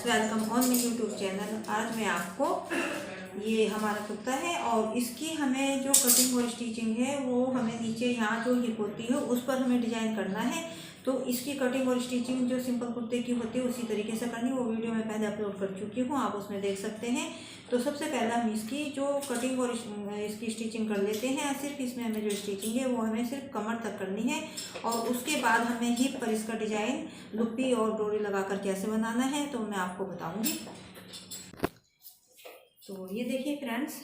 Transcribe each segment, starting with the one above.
Friends, welcome on my YouTube channel. आज मैं आपको ये हमारा कुर्ता है और इसकी हमें जो कटिंग और स्टिचिंग है वो हमें नीचे यहाँ जो हिप होती है उस पर हमें डिजाइन करना है। तो इसकी कटिंग और स्टिचिंग जो सिंपल कुर्ते की होती है उसी तरीके से करनी, वो वीडियो मैं पहले अपलोड कर चुकी हूँ, आप उसमें देख सकते हैं। तो सबसे पहले हम इसकी जो कटिंग और इसकी स्टिचिंग कर लेते हैं। सिर्फ इसमें हमें जो स्टिचिंग है वो हमें सिर्फ कमर तक करनी है और उसके बाद हमें हिप पर इसका डिजाइन लुप्पी और डोरी लगाकर कैसे बनाना है तो मैं आपको बताऊंगी। तो ये देखिए फ्रेंड्स,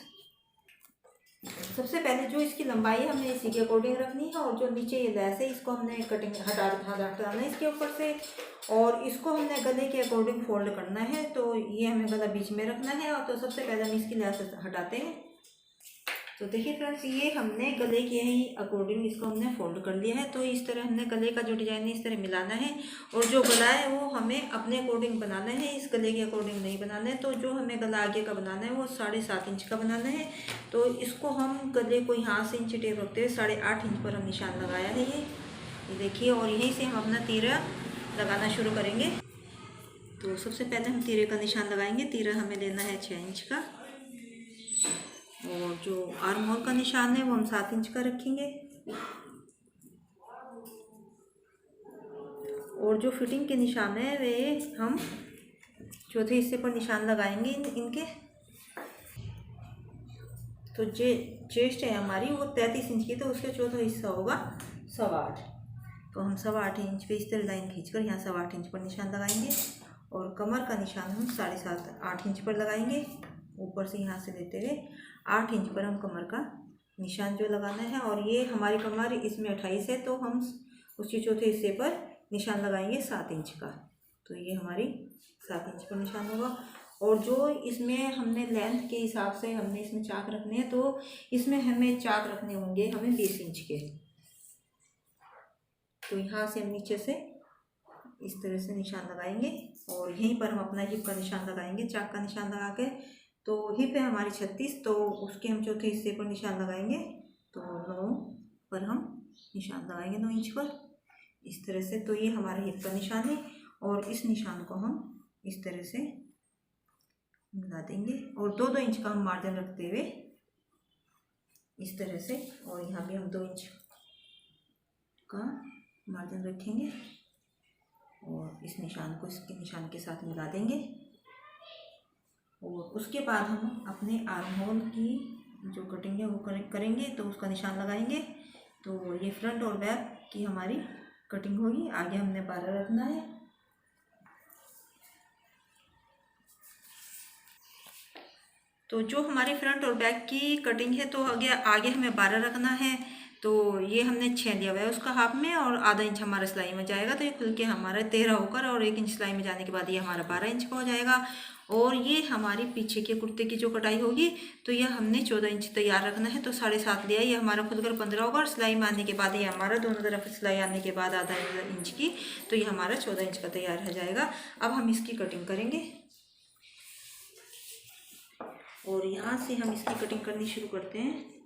सबसे पहले जो इसकी लंबाई है हमने इसी के अकॉर्डिंग रखनी है और जो नीचे ये लेस है इसको हमने कटिंग हटाना है इसके ऊपर से और इसको हमने गले के अकॉर्डिंग फोल्ड करना है। तो ये हमें गला बीच में रखना है और तो सबसे पहले हम इसकी लेस हटाते हैं। तो देखिए फ्रेंड्स, ये हमने गले के ही अकॉर्डिंग इसको हमने फोल्ड कर लिया है। तो इस तरह हमने गले का जो डिजाइन है इस तरह मिलाना है और जो गला है वो हमें अपने अकॉर्डिंग बनाना है, इस गले के अकॉर्डिंग नहीं बनाना है। तो जो हमें गला आगे का बनाना है वो 7.5 इंच का बनाना है। तो इसको हम गले को यहाँ से इंच टेप रखते हुए 8.5 इंच पर हम निशान लगाया है ये देखिए। और यहीं से हम अपना तीरा लगाना शुरू करेंगे। तो सबसे पहले हम तीरे का निशान लगाएंगे। तीरा हमें लेना है 6 इंच का और जो आर्म होल का निशान है वो हम 7 इंच का रखेंगे। और जो फिटिंग के निशान है वे हम चौथे हिस्से पर निशान लगाएंगे इनके। तो चेस्ट है हमारी वो 33 इंच की, तो उसका चौथा हिस्सा होगा 8.25। तो हम 8.25 इंच पे इस तरह लाइन खींचकर यहाँ 8.25 इंच पर निशान लगाएंगे और कमर का निशान हम 7.5-8 इंच पर लगाएंगे। ऊपर से यहाँ से लेते हुए 8 इंच पर हम कमर का निशान जो लगाना है। और ये हमारी कमर इसमें 28 है तो हम उसके चौथे हिस्से पर निशान लगाएंगे 7 इंच का। तो ये हमारी 7 इंच पर निशान होगा। और जो इसमें हमने लेंथ के हिसाब से हमने इसमें चाक रखने हैं, तो इसमें हमें चाक रखने होंगे हमें 20 इंच के। तो यहाँ से हम नीचे से इस तरह से निशान लगाएंगे और यहीं पर हम अपना हिप का निशान लगाएंगे चाक का निशान लगा के। तो हिप है हमारी 36, तो उसके हम चौथे हिस्से पर निशान लगाएंगे। तो 9 पर हम निशान लगाएंगे 9 इंच पर इस तरह से। तो ये हमारा हिप का निशान है और इस निशान को हम इस तरह से मिला देंगे और 2-2 इंच का हम मार्जिन रखते हुए इस तरह से। और यहाँ भी हम 2 इंच का मार्जिन रखेंगे और इस निशान को इसके निशान के साथ मिला देंगे। और उसके बाद हम अपने आर्म होल की जो कटिंग है वो करेंगे। तो उसका निशान लगाएंगे। तो ये फ्रंट और बैक की हमारी कटिंग होगी। आगे हमने 12 रखना है। तो जो हमारी फ्रंट और बैक की कटिंग है तो आगे हमें 12 रखना है। तो ये हमने 6 दिया हुआ है उसका हाफ में और आधा इंच हमारा सिलाई में जाएगा। तो ये खुल के हमारा 13 होकर और 1 इंच सिलाई में जाने के बाद ये हमारा 12 इंच का हो जाएगा। और ये हमारी पीछे के कुर्ते की जो कटाई होगी तो यह हमने 14 इंच तैयार रखना है। तो 7.5 लिया, ये हमारा खुलकर 15 होगा और सिलाई में आने के बाद ये हमारा दोनों तरफ सिलाई आने के बाद आधा इंच की, तो ये हमारा 14 इंच का तैयार हो जाएगा। अब हम इसकी कटिंग करेंगे और यहाँ से हम इसकी कटिंग करनी शुरू करते हैं।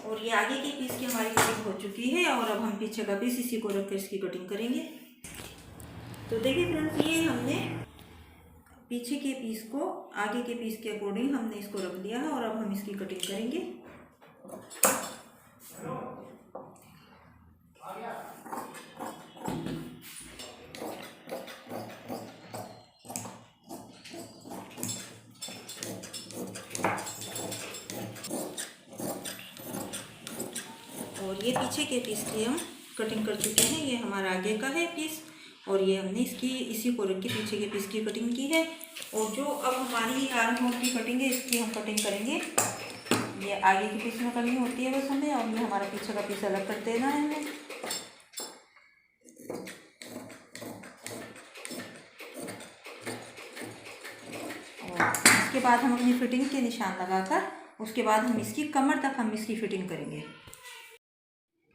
और ये आगे की पीस की हमारी कटिंग हो चुकी है और अब हम पीछे का पीस इसी को रखकर इसकी कटिंग करेंगे। तो देखिए फ्रेंड्स, ये हमने पीछे के पीस को आगे के पीस के अकॉर्डिंग हमने इसको रख लिया है और अब हम इसकी कटिंग करेंगे। और ये पीछे के पीस की हम कटिंग कर चुके हैं। ये हमारा आगे का है पीस और ये हमने इसी को रख के पीछे के पीस की कटिंग की है। और जो अब हमारी आर्म होल की कटिंग है इसकी हम कटिंग करेंगे। ये आगे के पीस में करनी होती है बस हमें, और ये हमारा पीछे का पीस अलग कर देना है हमें। और इसके बाद हम अपनी फिटिंग के निशान लगाकर उसके बाद हम इसकी कमर तक हम इसकी फिटिंग करेंगे।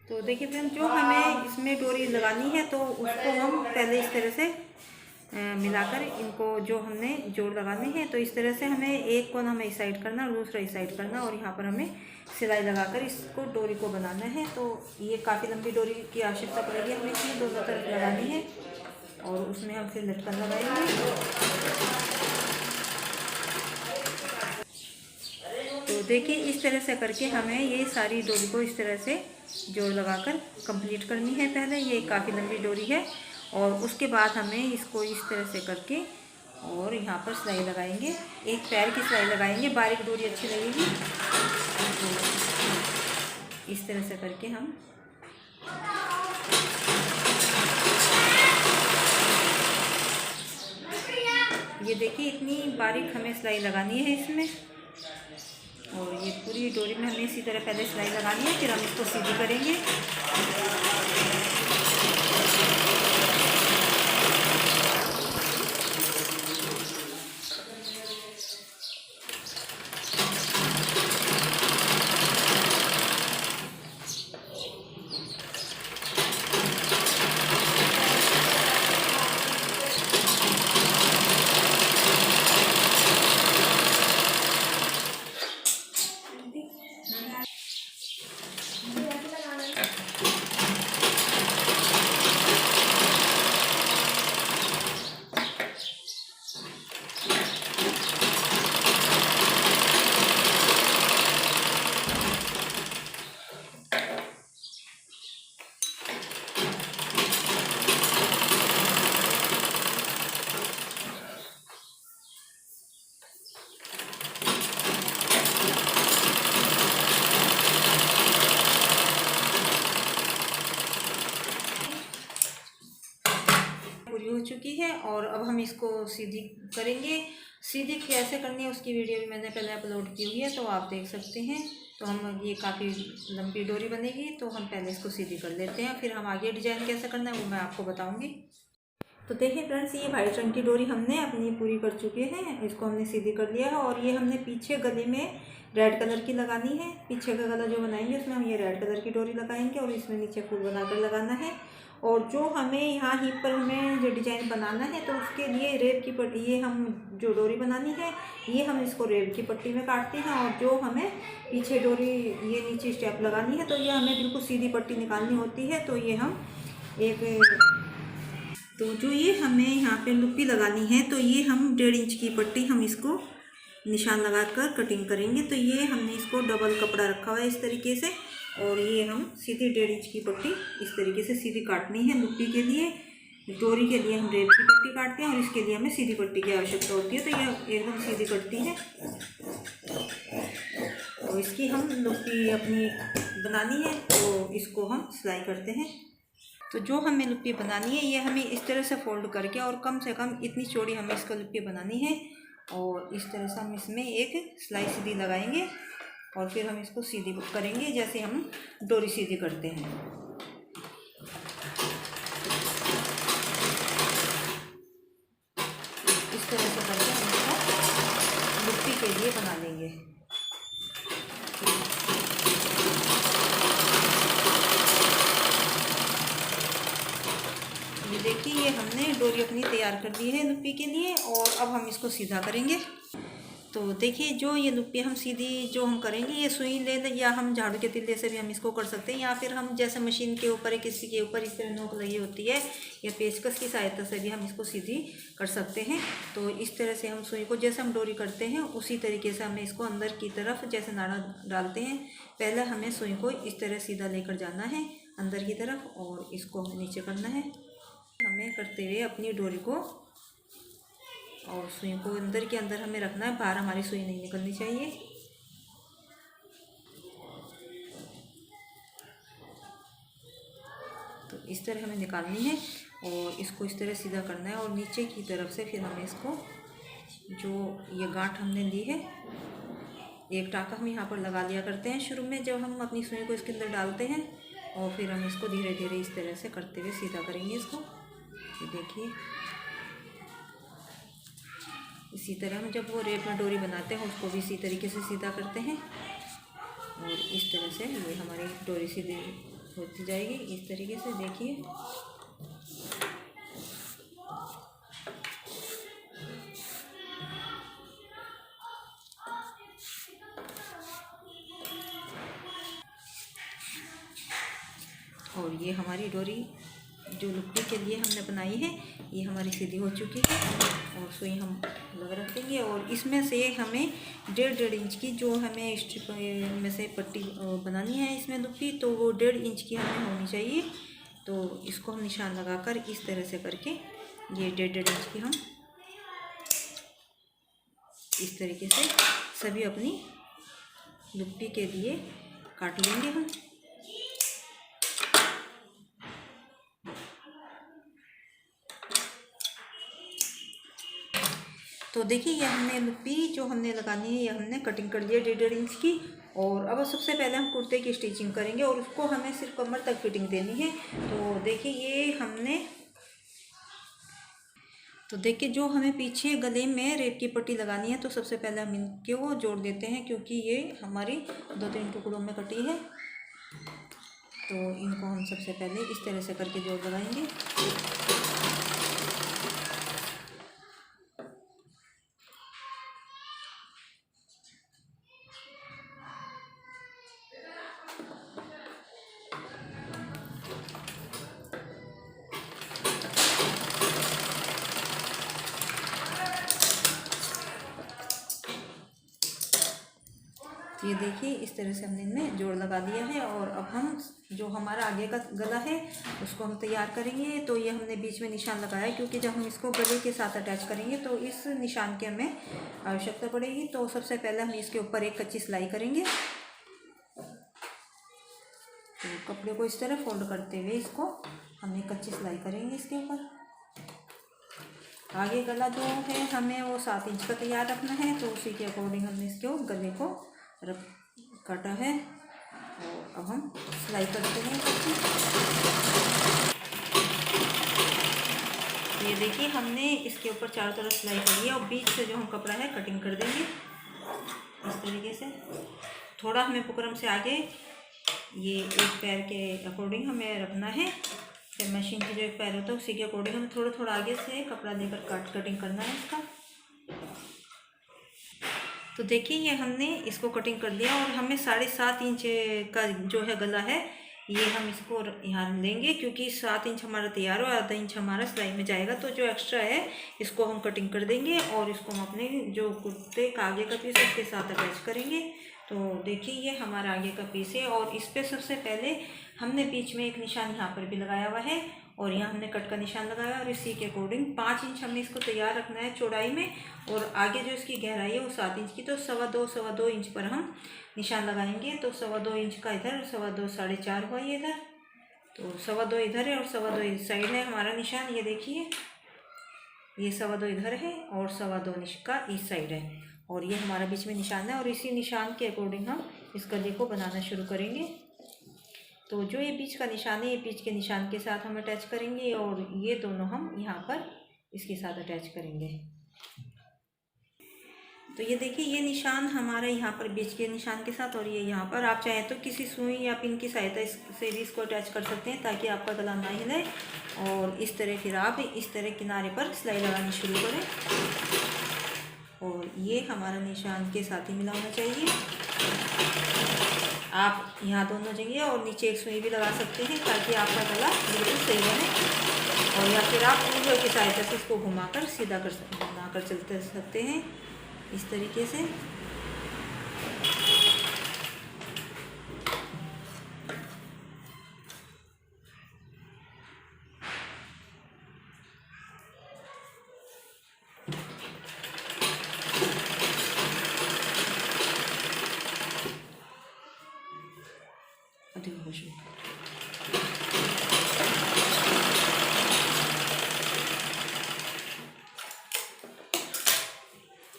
तो देखिए फ्रेंड, जो हमें इसमें डोरी लगानी है तो उसको हम पहले इस तरह से मिलाकर इनको जो हमने जोड़ लगाने हैं। तो इस तरह से हमें एक कोना हमें इस साइड करना और दूसरा इस साइड करना, और यहाँ पर हमें सिलाई लगाकर इसको डोरी को बनाना है। तो ये काफ़ी लंबी डोरी की आवश्यकता पड़ेगी हमें, इसमें दोनों तरफ लगानी है और उसमें हम फिर लटकन लगाएंगे। तो देखिए इस तरह से करके हमें ये सारी डोरी को इस तरह से जोड़ लगाकर कंप्लीट करनी है। पहले ये काफ़ी लंबी डोरी है और उसके बाद हमें इसको इस तरह से करके और यहाँ पर सिलाई लगाएंगे, एक पैर की सिलाई लगाएंगे, बारीक डोरी अच्छी लगेगी। तो इस तरह से करके हम ये देखिए इतनी बारीक हमें सिलाई लगानी है इसमें, और ये पूरी डोरी में हमें इसी तरह पहले सिलाई लगानी है, फिर हम इसको सीधी करेंगे। पूरी हो चुकी है और अब हम इसको सीधी करेंगे। सीधी कैसे करनी है उसकी वीडियो भी मैंने पहले अपलोड की हुई है, तो आप देख सकते हैं। तो हम ये काफ़ी लंबी डोरी बनेगी, तो हम पहले इसको सीधी कर लेते हैं, फिर हम आगे डिजाइन कैसे करना है वो मैं आपको बताऊंगी। तो देखिए फ्रेंड्स, ये वाइट रंग की डोरी हमने अपनी पूरी कर चुके हैं, इसको हमने सीधी कर लिया है। और ये हमने पीछे गले में रेड कलर की लगानी है। पीछे का गला जो बनाएंगे उसमें हम ये रेड कलर की डोरी लगाएंगे और इसमें नीचे फूल बनाकर लगाना है। और जो हमें यहाँ हिप पर हमें जो डिजाइन बनाना है, तो उसके लिए रेब की पट्टी, ये हम जो डोरी बनानी है ये हम इसको रेब की पट्टी में काटते हैं। और जो हमें पीछे डोरी ये नीचे स्टेप लगानी है, तो ये हमें बिल्कुल सीधी पट्टी निकालनी होती है। तो ये हम तो जो ये हमें यहाँ पे लुप्पी लगानी है, तो ये हम 1.5 इंच की पट्टी हम इसको निशान लगाकर कटिंग करेंगे। तो ये हमने इसको डबल कपड़ा रखा हुआ है इस तरीके से, और ये हम सीधी 1.5 इंच की पट्टी इस तरीके से सीधी काटनी है। लुप्पी के लिए, डोरी के लिए हम रेब की पट्टी काटते हैं और इसके लिए हमें सीधी पट्टी की आवश्यकता होती है। तो ये एकदम सीधी कटती है। तो इसकी हम लुप्पी अपनी बनानी है, तो इसको हम सिलाई करते हैं। तो जो हमें लुप्पी बनानी है ये हमें इस तरह से फोल्ड करके, और कम से कम इतनी चौड़ी हमें इसका लुप्पी बनानी है। और इस तरह से हम इसमें एक सिलाई सीधी लगाएंगे और फिर हम इसको सीधी करेंगे जैसे हम डोरी सीधी करते हैं। इस तरह से करके हम इसको लुप्पी के लिए बना लेंगे। ये देखिए ये हमने डोरी अपनी तैयार कर ली है लुप्पी के लिए, और अब हम इसको सीधा करेंगे। तो देखिए जो ये लुप्पी हम सीधी जो हम करेंगे, ये सुई ले या हम झाड़ू के तिल्ले से भी हम इसको कर सकते हैं, या फिर हम जैसे मशीन के ऊपर किसी के ऊपर इस तरह नोक लगी होती है या पेचकस की सहायता से भी हम इसको सीधी कर सकते हैं। तो इस तरह से हम सुई को जैसे हम डोरी करते हैं उसी तरीके से हमें इसको अंदर की तरफ जैसे नाड़ा डालते हैं, पहले हमें सुई को इस तरह सीधा लेकर जाना है अंदर की तरफ, और इसको हमें नीचे करना है। हमें करते हुए अपनी डोरी को और सुई को अंदर के अंदर हमें रखना है, बाहर हमारी सुई नहीं निकलनी चाहिए। तो इस तरह हमें निकालनी है और इसको इस तरह सीधा करना है, और नीचे की तरफ से फिर हमें इसको जो ये गांठ हमने ली है, एक टाँका हम यहाँ पर लगा लिया करते हैं शुरू में जब हम अपनी सुई को इसके अंदर डालते हैं, और फिर हम इसको धीरे धीरे इस तरह से करते हुए सीधा करेंगे इसको। ये देखिए इसी तरह हम जब वो रेब में डोरी बनाते हैं उसको भी इसी तरीके से सीधा करते हैं, और इस तरह से ये हमारी डोरी सीधी होती जाएगी इस तरीके से। देखिए और ये हमारी डोरी जो लुकड़ी के लिए हमने बनाई है ये हमारी सीधी हो चुकी है और सुई हम लग रख देंगे। और इसमें से हमें 1.5 इंच की जो हमें स्ट्रिप में से पट्टी बनानी है इसमें लुकड़ी, तो वो 1.5 इंच की हमें होनी चाहिए। तो इसको हम निशान लगाकर इस तरह से करके ये 1.5 इंच की हम इस तरीके से सभी अपनी लुकड़ी के लिए काट लेंगे हम। तो देखिए ये हमने लुकड़ी जो हमने लगानी है ये हमने कटिंग कर लिया 1.5 इंच की। और अब सबसे पहले हम कुर्ते की स्टिचिंग करेंगे और उसको हमें सिर्फ कमर तक फिटिंग देनी है। तो देखिए ये हमने जो हमें पीछे गले में रेप की पट्टी लगानी है तो सबसे पहले हम इनको जोड़ देते हैं, क्योंकि ये हमारी 2-3 टुकड़ों में कटी है। तो इनको हम सबसे पहले इस तरह से करके जोड़ लगाएंगे। ये देखिए इस तरह से हमने इनमें जोड़ लगा दिया है। और अब हम जो हमारा आगे का गला है उसको हम तैयार करेंगे। तो ये हमने बीच में निशान लगाया है, क्योंकि जब हम इसको गले के साथ अटैच करेंगे तो इस निशान की हमें आवश्यकता पड़ेगी। तो सबसे पहले हम इसके ऊपर एक कच्ची सिलाई करेंगे। तो कपड़े को इस तरह फोल्ड करते हुए इसको हम एक कच्ची सिलाई करेंगे इसके ऊपर। आगे गला जो है हमें वो 7 इंच का तैयार रखना है, तो उसी के अकॉर्डिंग हमने इसके गले को काटा है। और अब हम सिलाई करते हैं। ये देखिए हमने इसके ऊपर चारों तरफ सिलाई करी है और बीच से जो हम कपड़ा है कटिंग कर देंगे इस तरीके से। थोड़ा हमें बुकरम से आगे ये एक पैर के अकॉर्डिंग हमें रखना है। जब मशीन की जो एक पैर होता है उसी के अकॉर्डिंग हमें थोड़ा थोड़ा आगे से कपड़ा लेकर कटिंग करना है इसका। तो देखिए ये हमने इसको कटिंग कर लिया और हमें 7.5 इंच का जो है गला है ये हम इसको यहाँ लेंगे, क्योंकि 7 इंच हमारा तैयार हो, आधा इंच हमारा सिलाई में जाएगा। तो जो एक्स्ट्रा है इसको हम कटिंग कर देंगे और इसको हम अपने जो कुर्ते का आगे का पीस उसके साथ अटैच करेंगे। तो देखिए ये हमारा आगे का पीस है और इस पर सबसे पहले हमने बीच में एक निशान यहाँ पर भी लगाया हुआ है और यहाँ हमने कट का निशान लगाया और इसी के अकॉर्डिंग 5 इंच हमने इसको तैयार रखना है चौड़ाई में। और आगे जो इसकी गहराई है वो 7 इंच की, तो 2.25 इंच पर हम निशान लगाएंगे। तो 2.25 इंच का इधर, 2.25 4.5 हुआ ये इधर, तो 2.25 इधर है और 2.25 इस साइड है हमारा निशान। ये देखिए ये 2.25 इधर है और 2.25 का इस साइड है और ये हमारा बीच में निशान है। और इसी निशान के अकॉर्डिंग हम इस गले को बनाना शुरू करेंगे। तो जो ये बीच का निशान है ये बीच के निशान के साथ हम अटैच करेंगे और ये दोनों हम यहाँ पर इसके साथ अटैच करेंगे। तो ये देखिए ये निशान हमारा यहाँ पर बीच के निशान के साथ और ये यहाँ पर। आप चाहें तो किसी सुई या पिन की सहायता से भी इसको अटैच कर सकते हैं ताकि आपका गला ना हिले। और इस तरह फिर आप इस तरह किनारे पर सिलाई लगानी शुरू करें और ये हमारा निशान के साथ ही मिला होना चाहिए। आप यहाँ दोनों जगह और नीचे एक सुई भी लगा सकते हैं ताकि आपका गला बिल्कुल सही बने। और या फिर आप उंगलियों की सहायता से इसको घुमाकर सीधा बनाकर चलते सकते हैं इस तरीके से।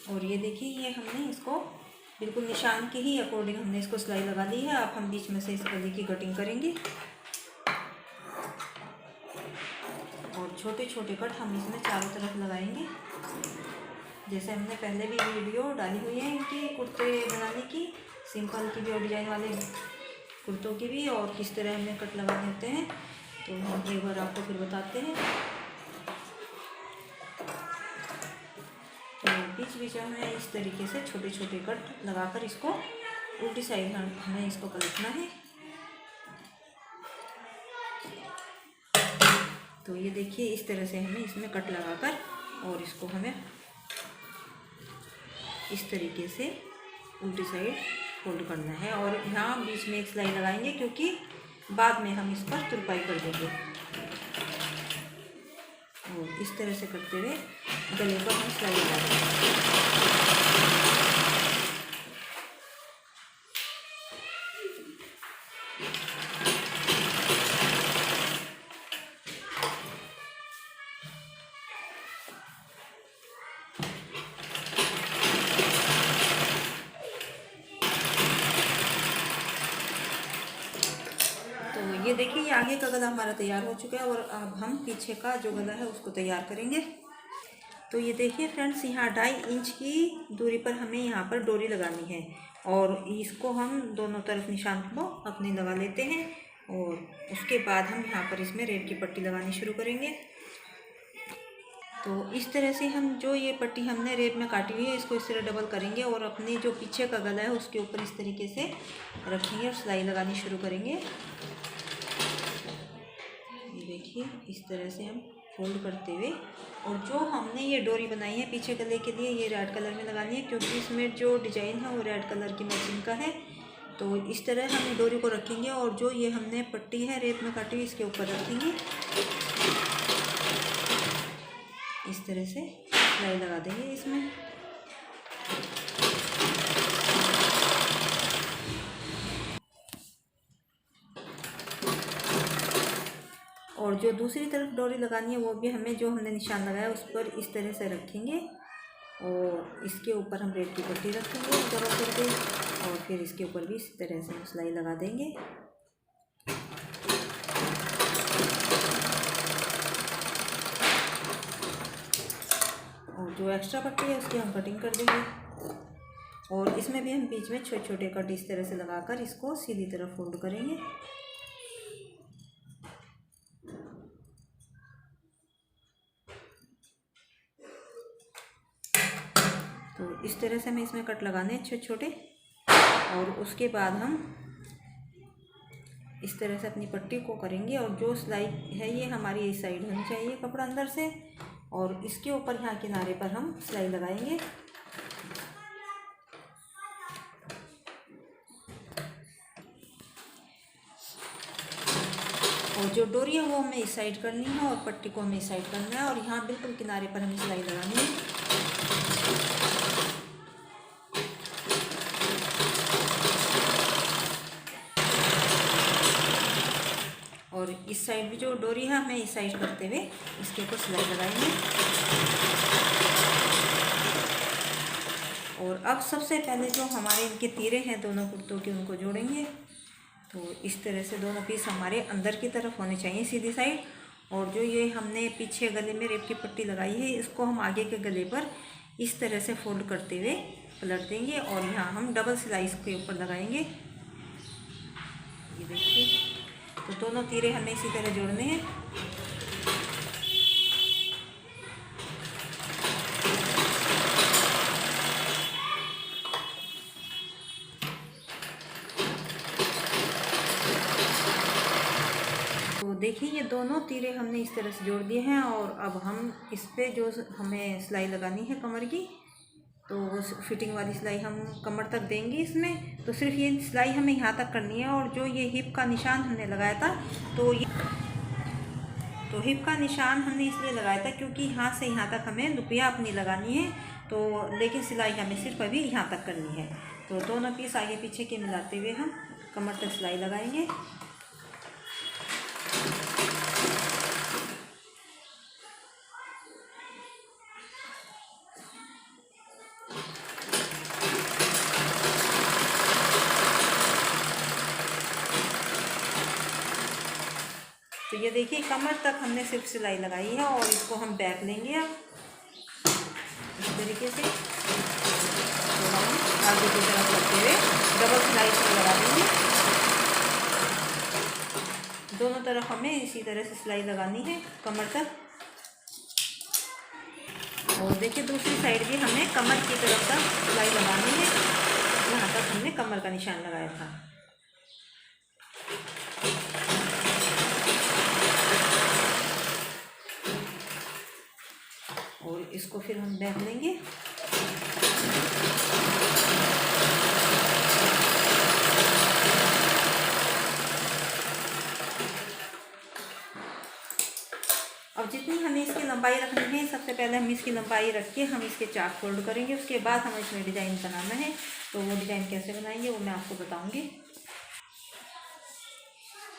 और ये देखिए ये हमने इसको बिल्कुल निशान के ही अकॉर्डिंग हमने इसको सिलाई लगा दी है। अब हम बीच में से इस गले की कटिंग करेंगे और छोटे छोटे कट हम इसमें चारों तरफ लगाएंगे। जैसे हमने पहले भी वीडियो डाली हुई है इनकी कुर्ते बनाने की, सिंपल की भी और डिजाइन वाले कुर्तों की भी, और किस तरह हमें कट लगाने होते हैं। तो हम एक बार आपको फिर बताते हैं। तो बीच बीच में इस तरीके से छोटे छोटे कट लगाकर इसको उल्टी साइड हमें इसको पलटना है। तो ये देखिए इस तरह से हमें इसमें कट लगाकर और इसको हमें इस तरीके से उल्टी साइड फोल्ड करना है। और यहाँ बीच में एक सिलाई लगाएंगे क्योंकि बाद में हम इस पर तुरपाई कर देंगे। और इस तरह से करते हुए गले पर हम सिलाई लगा देंगे। ये देखिए ये आगे का गला हमारा तैयार हो चुका है और अब हम पीछे का जो गला है उसको तैयार करेंगे। तो ये देखिए फ्रेंड्स, यहाँ 2.5 इंच की दूरी पर हमें यहाँ पर डोरी लगानी है और इसको हम दोनों तरफ निशान को अपने लगा लेते हैं और उसके बाद हम यहाँ पर इसमें रेड की पट्टी लगानी शुरू करेंगे। तो इस तरह से हम जो ये पट्टी हमने रेड में काटी हुई है इसको इस तरह डबल करेंगे और अपने जो पीछे का गला है उसके ऊपर इस तरीके से रखेंगे और सिलाई लगानी शुरू करेंगे। देखिए इस तरह से हम फोल्ड करते हुए, और जो हमने ये डोरी बनाई है पीछे गले के लिए ये रेड कलर में लगानी है क्योंकि इसमें जो डिजाइन है वो रेड कलर की मैचिंग का है। तो इस तरह हम डोरी को रखेंगे और जो ये हमने पट्टी है रेत में काटी हुई इसके ऊपर रखेंगे। इस तरह से सिलाई लगा देंगे इसमें। और जो दूसरी तरफ डोरी लगानी है वो भी हमें जो हमने निशान लगाया उस पर इस तरह से रखेंगे और इसके ऊपर हम रेड की पट्टी रखेंगे डबल करके और फिर इसके ऊपर भी इस तरह से हम सिलाई लगा देंगे। और जो एक्स्ट्रा पट्टी है उसकी हम कटिंग कर देंगे और इसमें भी हम बीच में छोटे छोटे कट इस तरह से लगाकर इसको सीधी तरफ फोल्ड करेंगे। तो इस तरह से हमें इसमें कट लगाने हैं छोटे छोटे और उसके बाद हम इस तरह से अपनी पट्टी को करेंगे और जो सिलाई है ये हमारी इस साइड होनी चाहिए कपड़ा अंदर से और इसके ऊपर यहाँ किनारे पर हम सिलाई लगाएंगे। और जो डोरी है वो हमें इस साइड करनी है और पट्टी को हमें इस साइड करना है और यहाँ बिल्कुल किनारे पर हमें सिलाई लगानी है। और इस साइड भी जो डोरी है हमें इस साइड करते हुए इसके ऊपर सिलाई लगाएंगे। और अब सबसे पहले जो हमारे इनके तीरे हैं दोनों कुर्तों के उनको जोड़ेंगे। तो इस तरह से दोनों पीस हमारे अंदर की तरफ होने चाहिए सीधी साइड। और जो ये हमने पीछे गले में रेप की पट्टी लगाई है इसको हम आगे के गले पर इस तरह से फोल्ड करते हुए पलट देंगे और यहाँ हम डबल सिलाई इसके ऊपर लगाएंगे। ये देखिए, तो दोनों तीरे हमें इसी तरह जोड़ने हैं। तो देखिए ये दोनों तीरे हमने इस तरह से जोड़ दिए हैं और अब हम इस पे जो हमें सिलाई लगानी है कमर की, तो वो फिटिंग वाली सिलाई हम कमर तक देंगे इसमें। तो सिर्फ ये सिलाई हमें यहाँ तक करनी है और जो ये हिप का निशान हमने लगाया था तो हिप का निशान हमने इसलिए लगाया था क्योंकि यहाँ से यहाँ तक हमें लुपिया अपनी लगानी है। तो लेकिन सिलाई हमें सिर्फ अभी यहाँ तक करनी है। तो दोनों पीस आगे पीछे के मिलाते हुए हम कमर तक सिलाई लगाएंगे। तो ये देखिए कमर तक हमने सिर्फ सिलाई लगाई है और इसको हम बैक लेंगे अब इस तरीके से। तो हम आगे की तरफ करते हुए डबल सिलाई से लगा देंगे। दोनों तरफ हमें इसी तरह से सिलाई लगानी है कमर तक। और देखिए दूसरी साइड भी हमें कमर की तरफ तक सिलाई लगानी है, यहाँ तक हमने कमर का निशान लगाया था। इसको फिर हम बैठ लेंगे। अब जितनी हमें इसकी लंबाई रखनी है, सबसे पहले हम इसकी लंबाई रख के हम इसके चाक फोल्ड करेंगे। उसके बाद हमें इसमें डिज़ाइन बनाना है, तो वो डिज़ाइन कैसे बनाएंगे वो मैं आपको बताऊंगी।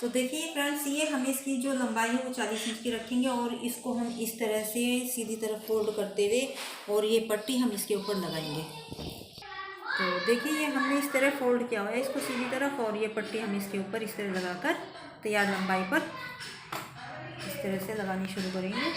तो देखिए फ्रेंड्स, ये हम इसकी जो लंबाई है वो 40 इंच की रखेंगे और इसको हम इस तरह से सीधी तरफ फोल्ड करते हुए और ये पट्टी हम इसके ऊपर लगाएंगे। तो देखिए ये हमने इस तरह फोल्ड किया हुआ है इसको सीधी तरफ, और ये पट्टी हम इसके ऊपर इस तरह लगाकर तैयार लंबाई पर इस तरह से लगानी शुरू करेंगे।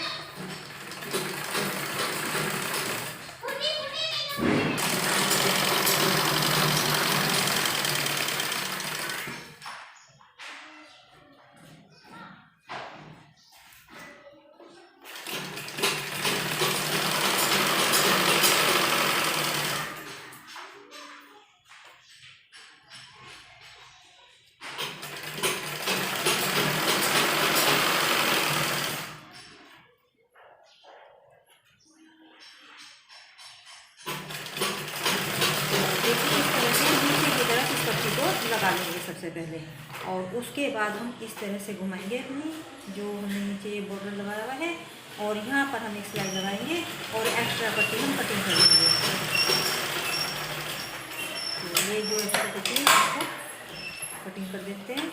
लगा लेंगे सबसे पहले, और उसके बाद हम इस तरह से घुमाएंगे अपनी जो हमने नीचे बॉर्डर लगाया हुआ है, और यहाँ पर हम एक सिलाई लगाएंगे और एक्स्ट्रा पट्टी हम कटिंग कर लेंगे। तो ये जो एक्स्ट्रा पट्टी है इसको कटिंग कर देते हैं,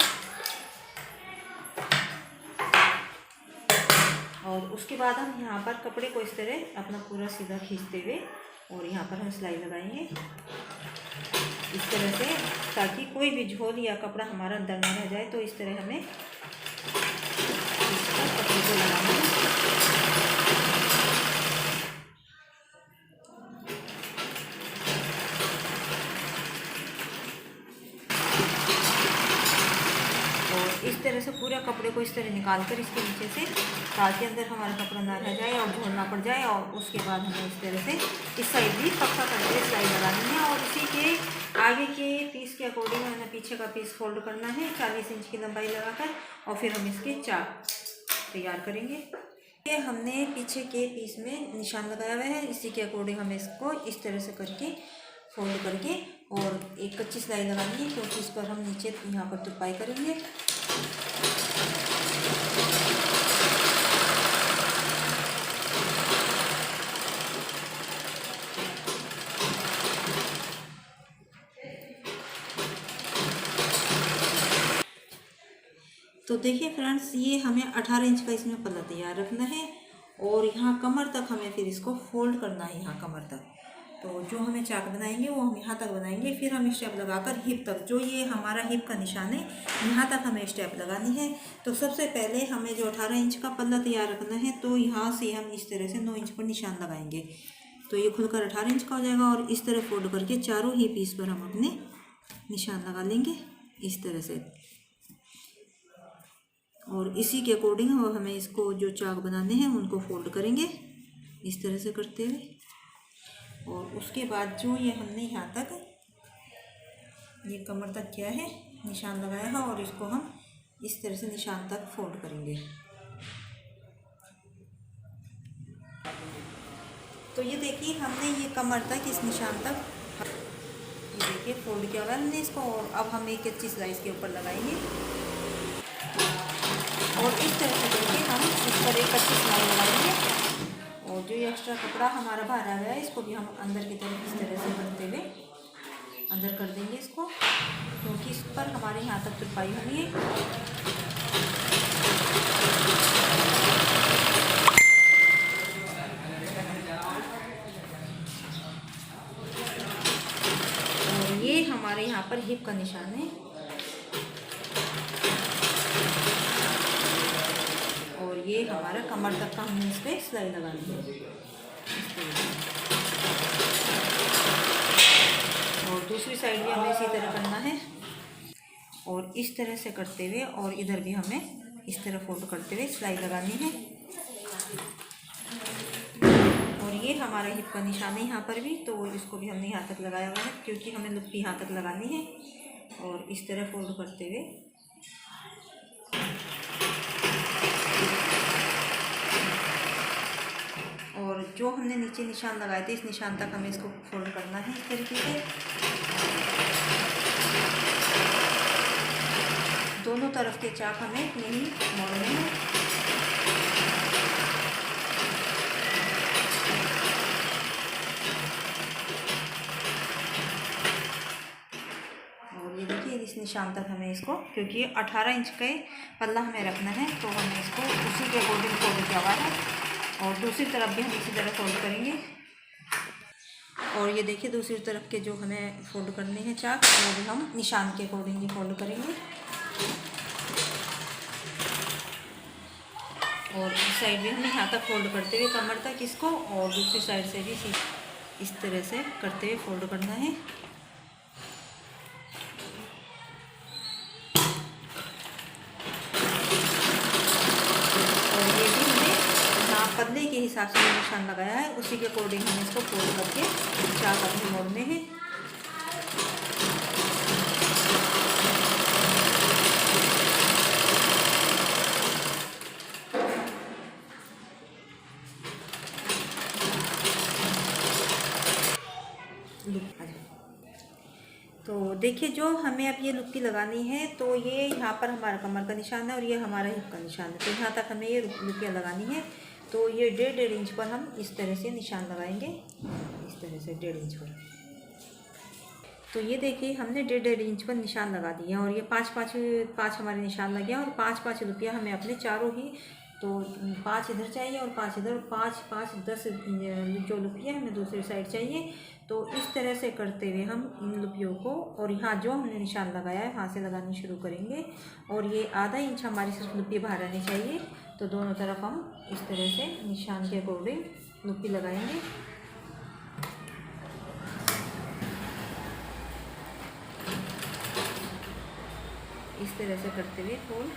और उसके बाद हम यहाँ पर कपड़े को इस तरह अपना पूरा सीधा खींचते हुए और यहाँ पर हम सिलाई लगाएंगे इस तरह से, ताकि कोई भी झोल या कपड़ा हमारा अंदर ना रह जाए। तो इस तरह हमें कपड़े को लगाना है। और इस तरह से पूरा कपड़े को इस तरह निकाल कर इसके नीचे से, ताकि अंदर हमारा कपड़ा ना रह जाए और झोल ना पड़ जाए। और उसके बाद हमें इस तरह से इस साइड भी पक्का करके सिलाई लगानी है, और इसी के आगे के पीस के अकॉर्डिंग हमें पीछे का पीस फोल्ड करना है 40 इंच की लंबाई लगाकर, और फिर हम इसके चाक तैयार करेंगे। ये हमने पीछे के पीस में निशान लगाया हुआ है, इसी के अकॉर्डिंग हमें इसको इस तरह से करके फोल्ड करके और एक कच्ची सिलाई लगानी है, क्योंकि इस पर हम नीचे यहाँ पर तुरपाई करेंगे। तो देखिए फ्रेंड्स, ये हमें 18 इंच का इसमें पल्ला तैयार रखना है, और यहाँ कमर तक हमें फिर इसको फोल्ड करना है, यहाँ कमर तक। तो जो हमें चाक बनाएंगे वो हम यहाँ तक बनाएंगे, फिर हम स्टेप लगाकर हिप तक, जो ये हमारा हिप का निशान है यहाँ तक हमें स्टेप लगानी है। तो सबसे पहले हमें जो 18 इंच का पल्ला तैयार रखना है, तो यहाँ से हम इस तरह से 9 इंच पर निशान लगाएंगे, तो ये खुलकर 18 इंच का हो जाएगा। और इस तरह फोल्ड करके चारों ही पीस पर हम अपने निशान लगा लेंगे इस तरह से, और इसी के अकॉर्डिंग हमें इसको जो चाक बनाने हैं उनको फोल्ड करेंगे इस तरह से करते हुए। और उसके बाद जो ये हमने यहाँ तक ये कमर तक किया है निशान लगाया है, और इसको हम इस तरह से निशान तक फोल्ड करेंगे। तो ये देखिए हमने ये कमर तक इस निशान तक ये देखिए फोल्ड किया हुआ है हमने इसको, और अब हम एक कच्ची सिलाई इसके ऊपर लगाएंगे, और इस तरह से देखिए हम इस पर एक कच्ची सिलाई लगाएंगे। और जो ये एक्स्ट्रा कपड़ा हमारा बाहर आ गया है इसको भी हम अंदर की तरफ इस तरह से करते हुए अंदर कर देंगे इसको, क्योंकि इस पर हमारे यहाँ तक तुरपाई होनी है। और ये हमारे यहाँ पर हिप का निशान है, और ये हमारा कमर तक का हमने इस पर सिलाई लगानी है। और दूसरी साइड भी हमें इसी तरह करना है, और इस तरह से करते हुए, और इधर भी हमें इस तरह फोल्ड करते हुए सिलाई लगानी है। और ये हमारा हिप का निशान है यहाँ पर भी, तो इसको भी हमने यहाँ तक लगाया हुआ है, क्योंकि हमें लुप्पी यहाँ तक लगानी है। और इस तरह फोल्ड करते हुए और जो हमने नीचे निशान लगाए थे इस निशान तक हमें इसको फोल्ड करना है इस तरीके से। दोनों तरफ के चाक हमें यही मोड़ने हैं। और ये देखिए इस निशान तक हमें इसको, क्योंकि 18 इंच का पल्ला हमें रखना है तो हमें इसको उसी के अकॉर्डिंग फोल्ड किया हुआ है। और दूसरी तरफ भी हम इसी तरह फोल्ड करेंगे। और ये देखिए दूसरी तरफ के जो हमें फोल्ड करने हैं चाक, वो भी हम निशान के अकॉर्डिंग ही फोल्ड करेंगे। और इस साइड भी हमें यहाँ तक फोल्ड करते हुए कमर तक इसको, और दूसरी साइड से भी इस तरह से करते हुए फोल्ड करना है। और ये भी हमें यहाँ पल्ले के हिसाब से निशान लगाया है उसी के अकॉर्डिंग हमें इसको फोल्ड करके चाक अपने मोड़ने हैं। तो देखिए जो हमें अब ये लुप्पी लगानी है, तो ये यहाँ पर हमारा कमर का निशान है और ये हमारा हिप का निशान है। तो यहाँ तक हमें ये लुप्पियाँ लगानी है। तो ये 1.5 इंच पर हम इस तरह से निशान लगाएंगे, इस तरह से 1.5 इंच पर। तो ये देखिए हमने 1.5 इंच पर निशान लगा दिए और ये 5 हमारे निशान लगे हैं। और 5 लुप्पियाँ हमें अपने चारों ही, तो 5 इधर चाहिए और 5 इधर, 5 10 जो लुप्पियाँ हमें दूसरी साइड चाहिए। तो इस तरह से करते हुए हम इन लुप्पियों को, और यहाँ जो हमने निशान लगाया है वहाँ से लगानी शुरू करेंगे। और ये आधा इंच हमारी सिर्फ लुप्पी बाहर आनी चाहिए। तो दोनों तरफ हम इस तरह से निशान के अकॉर्डिंग लुप्पी लगाएंगे। इस तरह से करते हुए फोल्ड।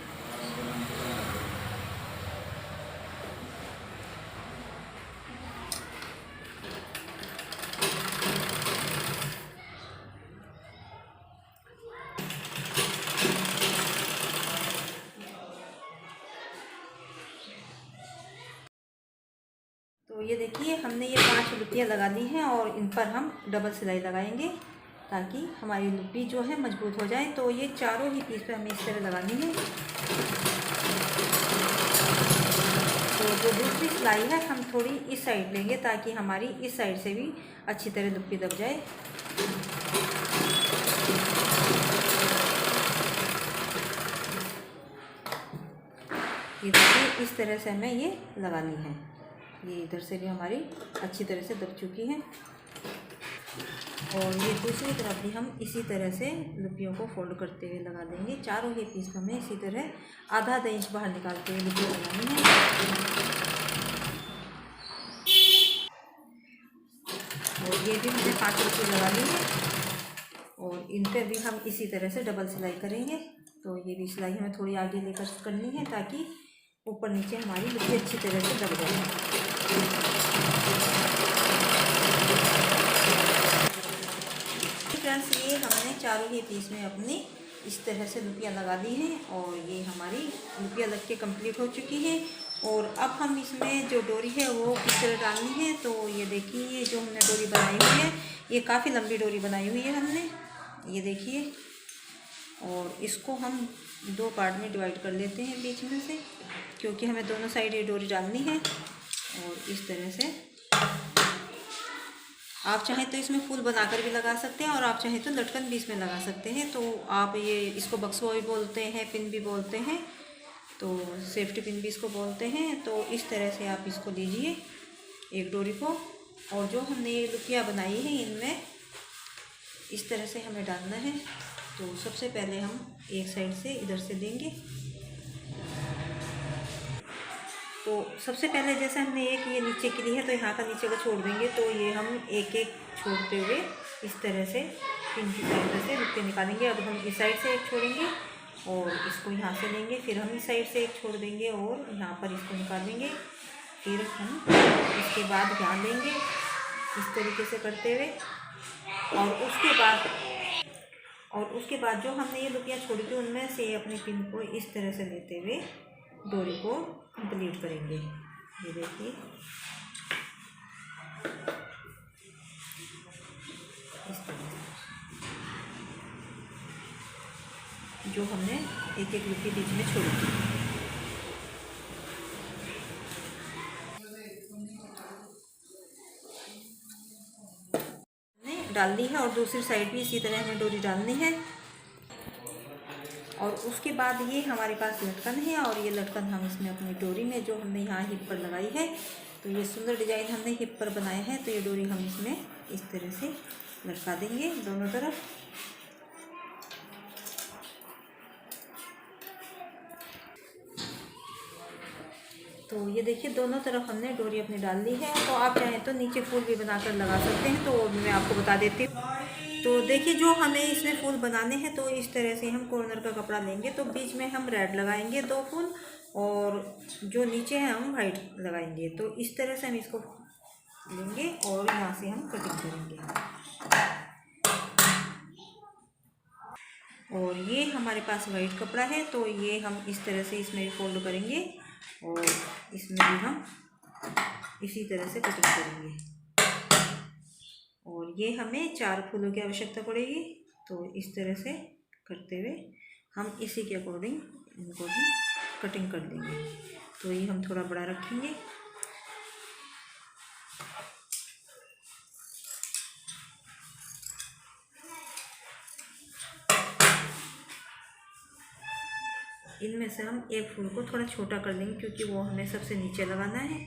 तो ये देखिए हमने ये 5 लुप्पियाँ लगा दी हैं और इन पर हम डबल सिलाई लगाएंगे ताकि हमारी लुप्पी जो है मजबूत हो जाए। तो ये चारों ही पीस पे हमें इस तरह लगानी है। तो जो दूसरी सिलाई है हम थोड़ी इस साइड लेंगे ताकि हमारी इस साइड से भी अच्छी तरह लुप्पी दब जाए। ये देखिए इस तरह से हमें ये लगानी है। ये इधर से भी हमारी अच्छी तरह से दब चुकी है। और ये दूसरी तरफ भी हम इसी तरह से लुप्पियों को फोल्ड करते हुए लगा देंगे। चारों के पीस हमें इसी तरह आधा इंच बाहर निकालते हुए लुप्पियाँ लगानी है। और ये भी हमने 5 लुप्पी लगा ली है और इन पर भी हम इसी तरह से डबल सिलाई करेंगे। तो ये भी सिलाई हमें थोड़ी आगे लेकर करनी है ताकि ऊपर नीचे हमारी लुप्पी अच्छी तरह से दब जाए। फ्रेंड्स ये हमने चारों ही पीस में अपनी इस तरह से लुप्पियाँ लगा दी हैं और ये हमारी लुप्पियाँ लग के कंप्लीट हो चुकी है। और अब हम इसमें जो डोरी है वो किस तरह डालनी है। तो ये देखिए ये जो हमने डोरी बनाई हुई है, ये काफ़ी लंबी डोरी बनाई हुई है हमने, ये देखिए। और इसको हम 2 पार्ट में डिवाइड कर लेते हैं बीच में से, क्योंकि हमें दोनों साइड ये डोरी डालनी है। और इस तरह से आप चाहें तो इसमें फूल बनाकर भी लगा सकते हैं और आप चाहें तो लटकन भी इसमें लगा सकते हैं। तो आप ये इसको बक्सवा भी बोलते हैं, पिन भी बोलते हैं, तो सेफ्टी पिन भी इसको बोलते हैं। तो इस तरह से आप इसको लीजिए एक डोरी को, और जो हमने ये लुप्पियाँ बनाई हैं इनमें इस तरह से हमें डालना है। तो सबसे पहले हम एक साइड से इधर से देंगे। तो सबसे पहले जैसे हमने एक ये नीचे की ली है तो यहाँ का नीचे को छोड़ देंगे। तो ये हम एक एक छोड़ते हुए इस तरह से पिन की साइड से लुप्पी निकालेंगे। अब हम इस साइड से एक छोड़ेंगे और इसको यहाँ से लेंगे, फिर हम इस साइड से एक छोड़ देंगे और यहाँ पर इसको निकालेंगे। फिर हम इसके बाद यहाँ लेंगे इस तरीके से करते हुए, और उसके बाद जो हमने ये लुप्पियाँ छोड़ी थी उनमें से अपने पिन को इस तरह से लेते हुए डोरी को कंप्लीट करेंगे। ये देखिए इस तरह से जो हमने एक एक लूप के बीच में छोड़ी थी। डाल दी है और दूसरी साइड भी इसी तरह हमें डोरी डालनी है। और उसके बाद ये हमारे पास लटकन है और ये लटकन हम इसमें अपनी डोरी में जो हमने यहाँ हिप पर लगाई है, तो ये सुंदर डिजाइन हमने हिप पर बनाया है, तो ये डोरी हम इसमें इस तरह से लटका देंगे दोनों तरफ। तो ये देखिए दोनों तरफ हमने डोरी अपनी डाल ली है। तो आप चाहें तो नीचे फूल भी बनाकर लगा सकते हैं, तो मैं आपको बता देती हूँ। तो देखिए जो हमें इसमें फूल बनाने हैं, तो इस तरह से हम कॉर्नर का कपड़ा लेंगे, तो बीच में हम रेड लगाएंगे 2 फूल और जो नीचे है हम वाइट लगाएंगे। तो इस तरह से हम इसको लेंगे और यहाँ से हम कटिंग करेंगे। और ये हमारे पास वाइट कपड़ा है, तो ये हम इस तरह से इसमें भी फोल्ड करेंगे और इसमें भी हम इसी तरह से कटिंग करेंगे। और ये हमें 4 फूलों की आवश्यकता पड़ेगी, तो इस तरह से करते हुए हम इसी के अकॉर्डिंग इनको भी कटिंग कर देंगे। तो ये हम थोड़ा बड़ा रखेंगे। इनमें से हम एक फूल को थोड़ा छोटा कर लेंगे, क्योंकि वो हमें सबसे नीचे लगाना है।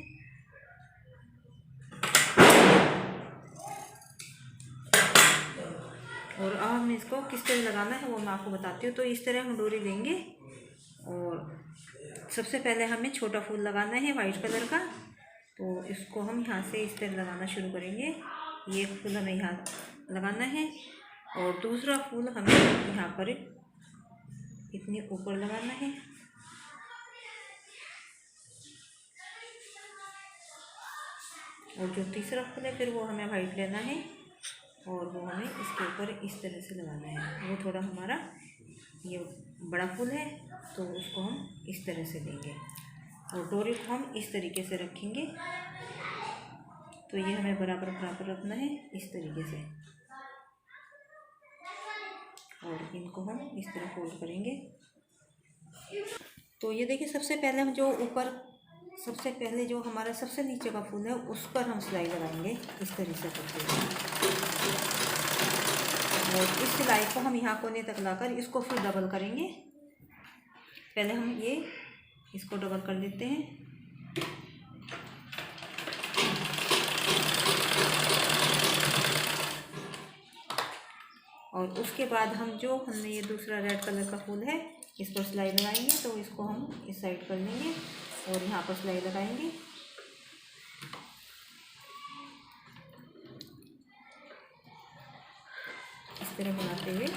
और अब हम इसको किस तरह लगाना है वो मैं आपको बताती हूँ। तो इस तरह हम डोरी लेंगे और सबसे पहले हमें छोटा फूल लगाना है वाइट कलर का। तो इसको हम यहाँ से इस तरह लगाना शुरू करेंगे। ये एक फूल हमें यहाँ लगाना है और दूसरा फूल हमें यहाँ पर इतनी ऊपर लगाना है। और जो तीसरा फूल है फिर वो हमें वाइट लेना है और वो हमें इसके ऊपर इस तरह से लगाना है। वो थोड़ा हमारा ये बड़ा फूल है, तो उसको हम इस तरह से लेंगे और डोरी को हम इस तरीके से रखेंगे। तो ये हमें बराबर बराबर रखना है इस तरीके से, और इनको हम इस तरह फोल्ड करेंगे। तो ये देखिए सबसे पहले हम जो सबसे पहले जो हमारा सबसे नीचे का फूल है उस पर हम सिलाई लगाएंगे इस तरह से करके। और इस सिलाई को हम यहाँ कोने तक लाकर इसको फिर डबल करेंगे। पहले हम इसको डबल कर लेते हैं। और उसके बाद हम जो हमने ये दूसरा रेड कलर का फूल है इस पर सिलाई लगाएंगे। तो इसको हम इस साइड कर लेंगे और यहाँ पर सिलाई लगाएंगे। इस तरह बनाते हुए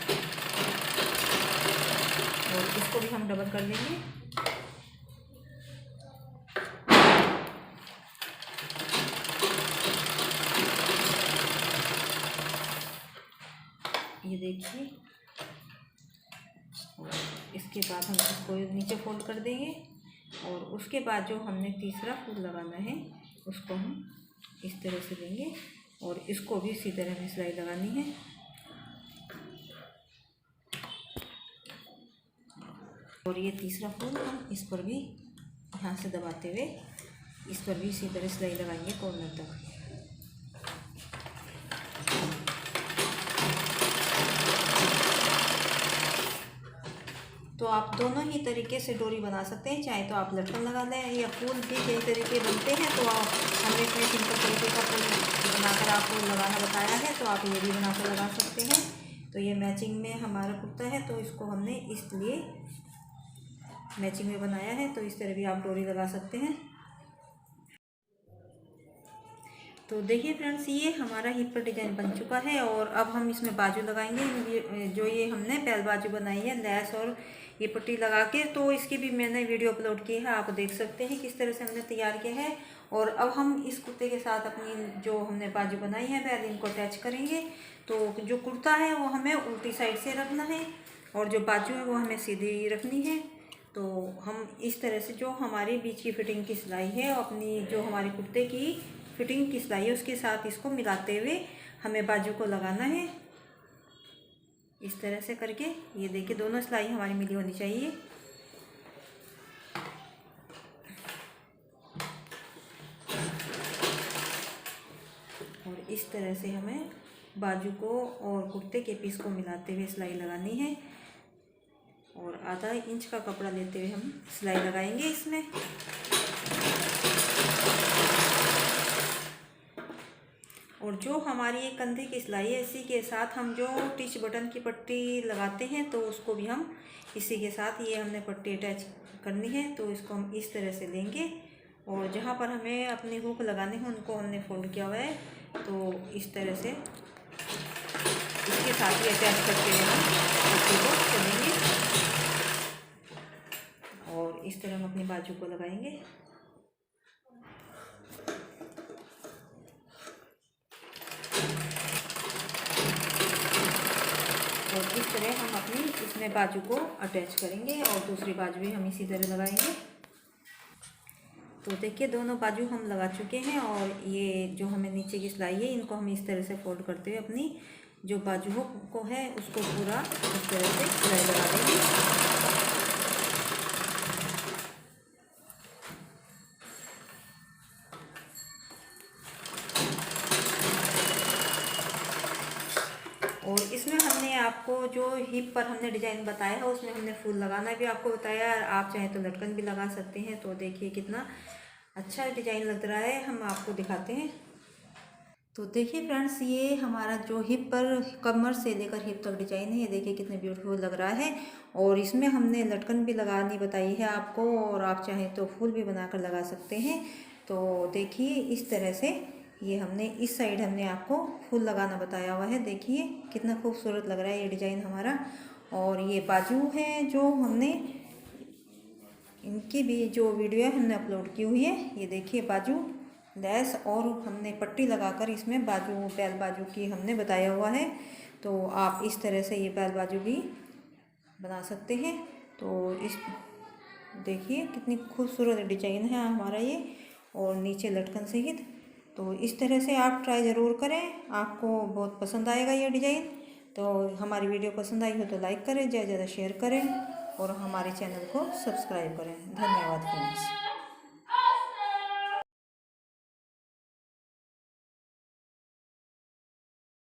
और इसको भी हम डबल कर लेंगे। ये देखिए, इसके बाद हम इसको नीचे फोल्ड कर देंगे और उसके बाद जो हमने तीसरा फूल लगाना है उसको हम इस तरह से लेंगे और इसको भी इसी तरह हमें सिलाई लगानी है। और ये तीसरा फूल हम इस पर भी यहाँ से दबाते हुए इस पर भी इसी तरह सिलाई लगाएंगे कॉर्नर तक। तो आप दोनों ही तरीके से डोरी बना सकते हैं, चाहे तो आप लटकन लगा लें या फूल भी कई तरीके बनते हैं। तो हमने इसमें सिंपल तरीके का फूल बनाकर आपको लगाना बताया है, तो आप ये भी बनाकर लगा सकते हैं। तो ये मैचिंग में हमारा कुर्ता है, तो इसको हमने इसलिए मैचिंग में बनाया है। तो इस तरह भी आप डोरी लगा सकते हैं। तो देखिए फ्रेंड्स, ये हमारा हिप पर डिजाइन बन चुका है और अब हम इसमें बाजू लगाएंगे। जो ये हमने पहल बाजू बनाई है लैस और ये पट्टी लगा के, तो इसकी भी मैंने वीडियो अपलोड की है, आप देख सकते हैं किस तरह से हमने तैयार किया है। और अब हम इस कुर्ते के साथ अपनी जो हमने बाजू बनाई है पहले इनको अटैच करेंगे। तो जो कुर्ता है वो हमें उल्टी साइड से रखना है और जो बाजू है वो हमें सीधी रखनी है। तो हम इस तरह से जो हमारी बीच की फिटिंग की सिलाई है अपनी जो हमारे कुर्ते की फिटिंग की सिलाई है उसके साथ इसको मिलाते हुए हमें बाजू को लगाना है। इस तरह से करके ये देखिए दोनों सिलाई हमारी मिली होनी चाहिए। और इस तरह से हमें बाजू को और कुर्ते के पीस को मिलाते हुए सिलाई लगानी है। और आधा इंच का कपड़ा लेते हुए हम सिलाई लगाएंगे इसमें। और जो हमारी ये कंधे की सिलाई है इसी के साथ हम जो टिच बटन की पट्टी लगाते हैं तो उसको भी हम इसी के साथ ये हमने पट्टी अटैच करनी है। तो इसको हम इस तरह से लेंगे और जहाँ पर हमें अपने हुक लगाने हैं उनको हमने फोल्ड किया हुआ है। तो इस तरह से इसके साथ ही अटैच करके हम पट्टी को चलेंगे और इस तरह हम अपनी बाजू को लगाएंगे। और इस तरह हम अपनी इसमें बाजू को अटैच करेंगे और दूसरी बाजू भी हम इसी तरह लगाएंगे। तो देखिए दोनों बाजू हम लगा चुके हैं और ये जो हमें नीचे की सिलाई है इनको हम इस तरह से फोल्ड करते हुए अपनी जो बाजू को है उसको पूरा इस तरह से सिलाई लगा देंगे। और इसमें हमने आपको जो हिप पर हमने डिज़ाइन बताया है उसमें हमने फूल लगाना भी आपको बताया। आप चाहें तो लटकन भी लगा सकते हैं। तो देखिए कितना अच्छा डिज़ाइन लग रहा है, हम आपको दिखाते हैं। तो देखिए फ्रेंड्स ये हमारा जो हिप पर कमर से लेकर हिप तक डिज़ाइन है, ये देखिए कितने ब्यूटीफुल लग रहा है। और इसमें हमने लटकन भी लगानी बताई है आपको और आप चाहें तो फूल भी बनाकर लगा सकते हैं। तो देखिए इस तरह से ये हमने इस साइड हमने आपको फूल लगाना बताया हुआ है। देखिए कितना खूबसूरत लग रहा है ये डिज़ाइन हमारा। और ये बाजू है जो हमने इनकी भी जो वीडियो है हमने अपलोड की हुई है। ये देखिए बाजू लेस और हमने पट्टी लगाकर इसमें बाजू बैल बाजू की हमने बताया हुआ है। तो आप इस तरह से ये बैल बाजू भी बना सकते हैं। तो इस देखिए कितनी खूबसूरत डिजाइन है हमारा ये और नीचे लटकन सहित। तो इस तरह से आप ट्राई ज़रूर करें, आपको बहुत पसंद आएगा ये डिज़ाइन। तो हमारी वीडियो पसंद आई हो तो लाइक करें, ज़्यादा से ज़्यादा शेयर करें और हमारे चैनल को सब्सक्राइब करें। धन्यवाद फ्रेंड्स।